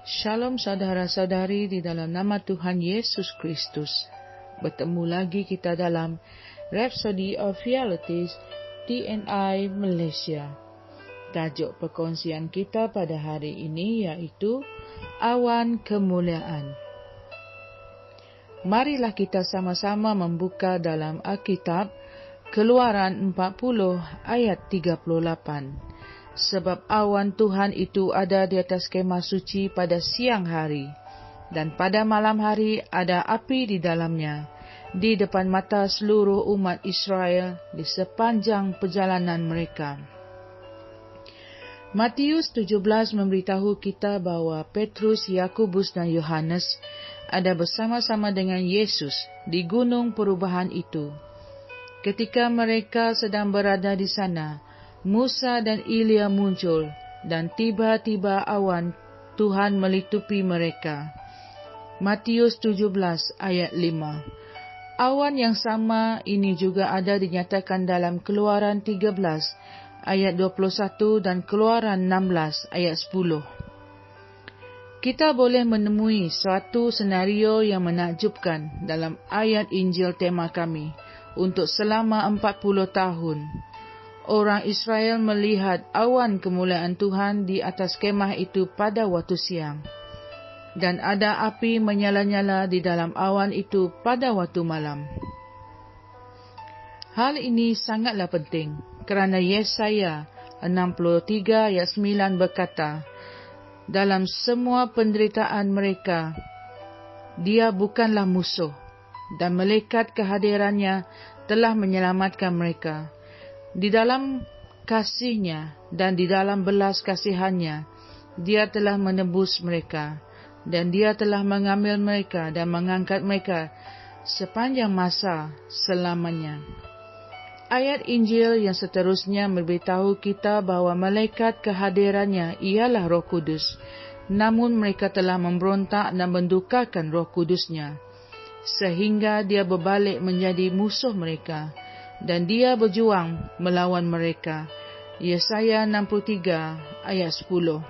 Shalom saudara-saudari di dalam nama Tuhan Yesus Kristus. Bertemu lagi kita dalam Rhapsody of Realities TNI Malaysia. Tajuk perkongsian kita pada hari ini yaitu Awan Kemuliaan. Marilah kita sama-sama membuka dalam Alkitab Keluaran 40 ayat 38. Sebab awan Tuhan itu ada di atas kemah suci pada siang hari, dan pada malam hari ada api di dalamnya, di depan mata seluruh umat Israel di sepanjang perjalanan mereka. Matius 17 memberitahu kita bahawa Petrus, Yakobus dan Yohanes ada bersama-sama dengan Yesus di gunung perubahan itu. Ketika mereka sedang berada di sana, Musa dan Elia muncul, dan tiba-tiba awan Tuhan melitupi mereka. Matius 17 ayat 5. Awan yang sama ini juga ada dinyatakan dalam Keluaran 13 ayat 21 dan Keluaran 16 ayat 10. Kita boleh menemui suatu senario yang menakjubkan dalam ayat Injil tema kami untuk selama 40 tahun. Orang Israel melihat awan kemuliaan Tuhan di atas kemah itu pada waktu siang, dan ada api menyala-nyala di dalam awan itu pada waktu malam. Hal ini sangatlah penting kerana Yesaya 63 ayat 9 berkata, dalam semua penderitaan mereka, dia bukanlah musuh, dan malaikat kehadirannya telah menyelamatkan mereka. Di dalam kasihnya dan di dalam belas kasihannya, dia telah menebus mereka, dan dia telah mengambil mereka dan mengangkat mereka sepanjang masa selamanya. Ayat Injil yang seterusnya memberitahu kita bahawa malaikat kehadirannya ialah Roh Kudus, namun mereka telah memberontak dan mendukakan Roh Kudusnya, sehingga dia berbalik menjadi musuh mereka, dan dia berjuang melawan mereka. Yesaya 63 ayat 10.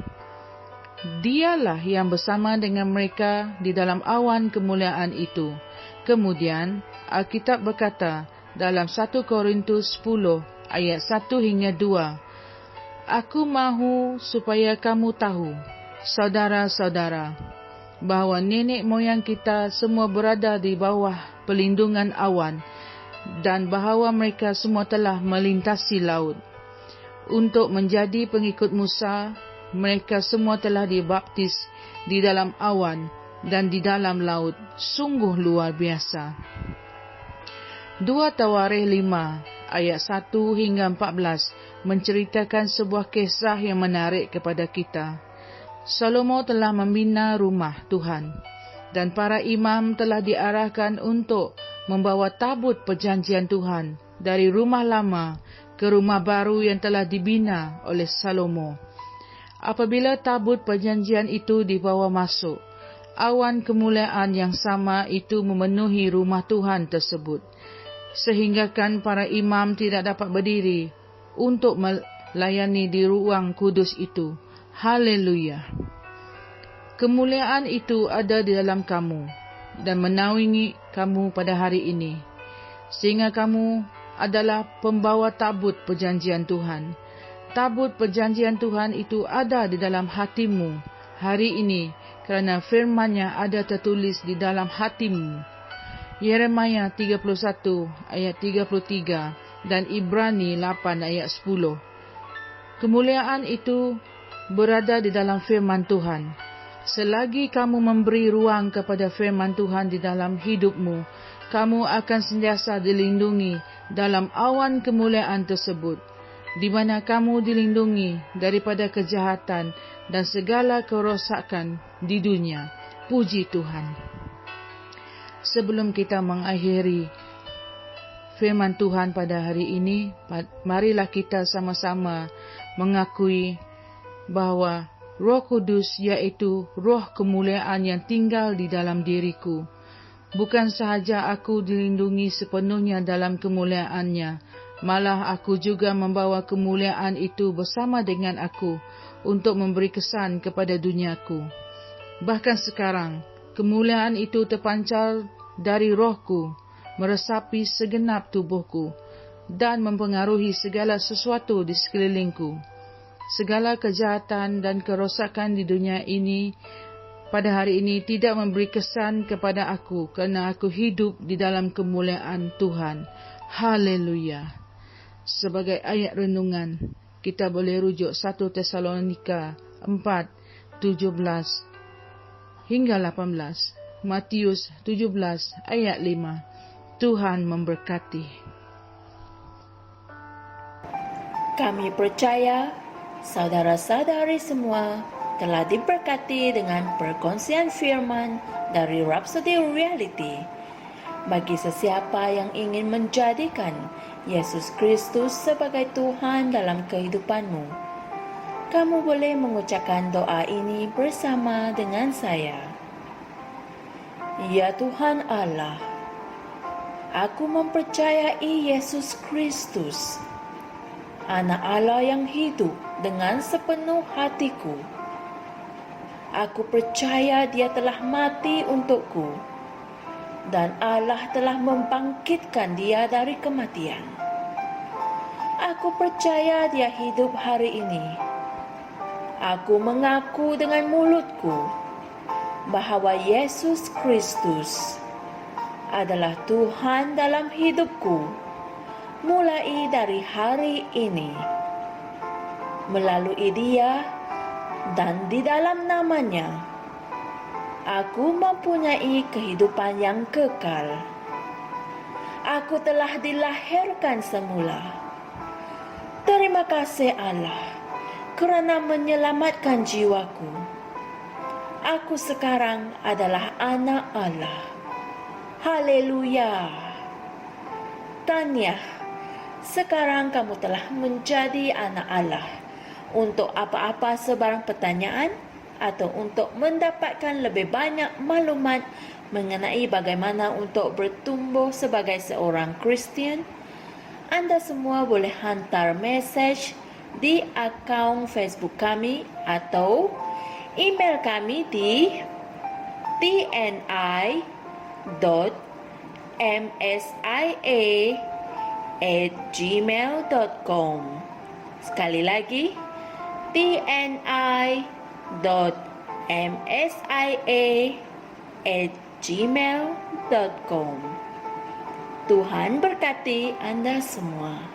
Dialah yang bersama dengan mereka di dalam awan kemuliaan itu. Kemudian Alkitab berkata dalam 1 Korintus 10 ayat 1 hingga 2. Aku mahu supaya kamu tahu, saudara-saudara, bahawa nenek moyang kita semua berada di bawah pelindungan awan, dan bahawa mereka semua telah melintasi laut. Untuk menjadi pengikut Musa, mereka semua telah dibaptis di dalam awan dan di dalam laut. Sungguh luar biasa. 2 Tawarikh 5 ayat 1 hingga 14 menceritakan sebuah kisah yang menarik kepada kita. Salomo telah membina rumah Tuhan, dan para imam telah diarahkan untuk membawa tabut perjanjian Tuhan dari rumah lama ke rumah baru yang telah dibina oleh Salomo. Apabila tabut perjanjian itu dibawa masuk, awan kemuliaan yang sama itu memenuhi rumah Tuhan tersebut, sehinggakan para imam tidak dapat berdiri untuk melayani di ruang kudus itu. Haleluya! Kemuliaan itu ada di dalam kamu dan menaungi kamu pada hari ini, sehingga kamu adalah pembawa tabut perjanjian Tuhan. Tabut perjanjian Tuhan itu ada di dalam hatimu hari ini, kerana firman-Nya ada tertulis di dalam hatimu. Yeremia 31 ayat 33 dan Ibrani 8 ayat 10. Kemuliaan itu berada di dalam firman Tuhan. Selagi kamu memberi ruang kepada firman Tuhan di dalam hidupmu, kamu akan sentiasa dilindungi dalam awan kemuliaan tersebut, di mana kamu dilindungi daripada kejahatan dan segala kerosakan di dunia. Puji Tuhan. Sebelum kita mengakhiri firman Tuhan pada hari ini, marilah kita sama-sama mengakui bahawa Roh Kudus iaitu roh kemuliaan yang tinggal di dalam diriku. Bukan sahaja aku dilindungi sepenuhnya dalam kemuliaan-Nya, malah aku juga membawa kemuliaan itu bersama dengan aku untuk memberi kesan kepada duniaku. Bahkan sekarang, kemuliaan itu terpancar dari rohku, meresapi segenap tubuhku, dan mempengaruhi segala sesuatu di sekelilingku. Segala kejahatan dan kerosakan di dunia ini pada hari ini tidak memberi kesan kepada aku, kerana aku hidup di dalam kemuliaan Tuhan. Haleluya. Sebagai ayat renungan, kita boleh rujuk 1 Tesalonika 4:17 hingga 18, Matius 17 ayat 5. Tuhan memberkati. Kami percaya saudara-saudari semua telah diberkati dengan perkongsian firman dari Rhapsody Reality. Bagi sesiapa yang ingin menjadikan Yesus Kristus sebagai Tuhan dalam kehidupanmu, kamu boleh mengucapkan doa ini bersama dengan saya. Ya Tuhan Allah, aku mempercayai Yesus Kristus, Anak Allah yang hidup dengan sepenuh hatiku. Aku percaya Dia telah mati untukku, dan Allah telah membangkitkan Dia dari kematian. Aku percaya Dia hidup hari ini. Aku mengaku dengan mulutku bahawa Yesus Kristus adalah Tuhan dalam hidupku mulai dari hari ini. Melalui Dia dan di dalam nama-Nya, aku mempunyai kehidupan yang kekal. Aku telah dilahirkan semula. Terima kasih Allah kerana menyelamatkan jiwaku. Aku sekarang adalah anak Allah. Haleluya. Tahniah, sekarang kamu telah menjadi anak Allah. Untuk apa-apa sebarang pertanyaan atau untuk mendapatkan lebih banyak maklumat mengenai bagaimana untuk bertumbuh sebagai seorang Kristian, anda semua boleh hantar mesej di akaun Facebook kami atau email kami di tni.msia@gmail.com. Sekali lagi, tni.msia@gmail.com. Tuhan berkati anda semua.